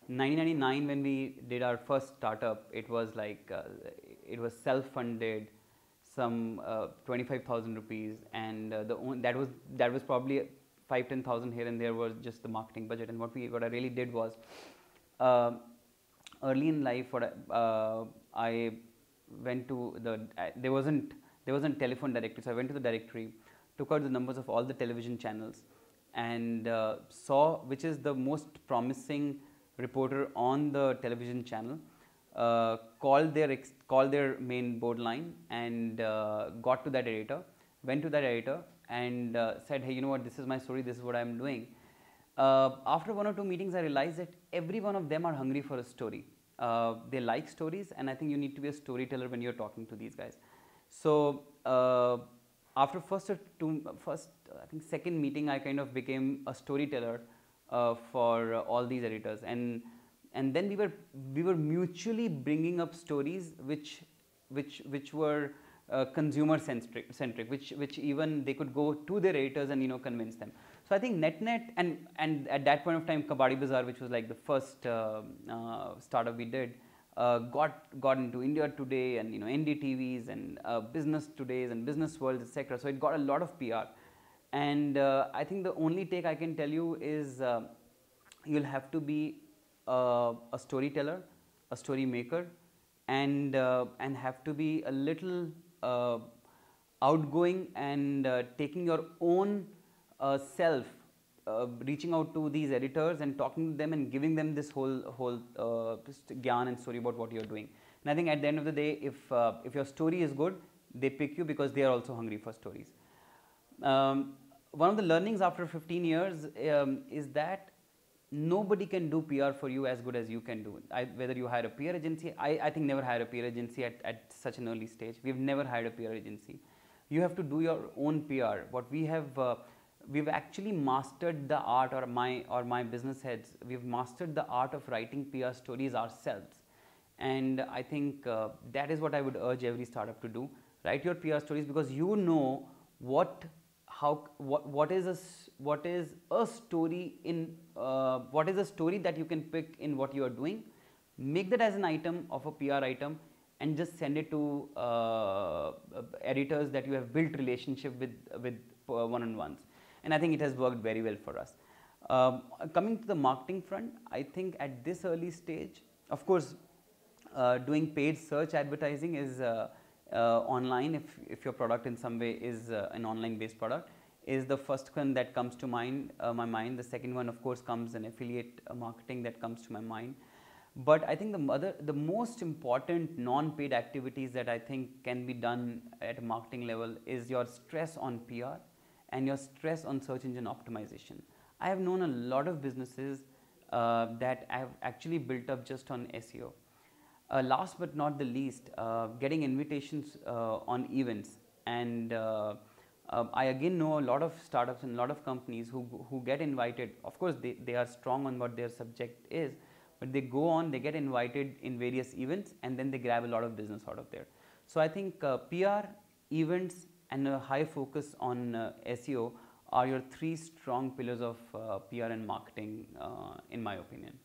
1999 when we did our first startup, it was like it was self-funded, some 25,000 rupees, and that was probably 5-10,000 here and there was just the marketing budget. And what I really did was, uh, early in life, I went to there wasn't telephone directory, so I went to the directory, took out the numbers of all the television channels, and saw which is the most promising reporter on the television channel, called their main board line, and got to that editor, went to that editor, and said, hey, you know what, this is my story, this is what I am doing. After 1 or 2 meetings, I realized that every one of them are hungry for a story. They like stories, and I think you need to be a storyteller when you're talking to these guys. So after I think second meeting, I kind of became a storyteller for all these editors, and then we were mutually bringing up stories which were consumer centric, which even they could go to their editors and convince them. So I think net and at that point of time, Kabaddi Bazaar, which was like the first startup we did, got into India Today and NDTVs and Business Todays and Business Worlds, etc. So it got a lot of PR, and I think the only take I can tell you is you'll have to be a storyteller, a story maker, and have to be a little outgoing and taking your own self, reaching out to these editors and talking to them and giving them this whole gyan and story about what you're doing. And I think at the end of the day, if your story is good, they pick you because they are also hungry for stories. One of the learnings after 15 years is that nobody can do PR for you as good as you can do. Whether you hire a PR agency, I think never hired a PR agency at such an early stage. We've never hired a PR agency. You have to do your own PR. What we've actually mastered the art, or my business heads, we've mastered the art of writing PR stories ourselves. And I think that is what I would urge every startup to do. Write your PR stories, because you know what is a story that you can pick in what you are doing. Make that as an item of a PR item and just send it to editors that you have built relationship with one-on-ones. And I think it has worked very well for us. Coming to the marketing front, I think at this early stage, of course, doing paid search advertising is online, if your product in some way is an online based product, is the first one that comes to my mind. The second one, of course, comes an affiliate marketing that comes to my mind. But I think the most important non-paid activities that I think can be done at a marketing level is your stress on PR and your stress on search engine optimization. I have known a lot of businesses that I have actually built up just on SEO. Last but not the least, getting invitations on events, and I again know a lot of startups and a lot of companies who get invited. Of course, they are strong on what their subject is, but they go on, they get invited in various events, and then they grab a lot of business out of there. So I think PR, events, and a high focus on SEO are your three strong pillars of PR and marketing, in my opinion.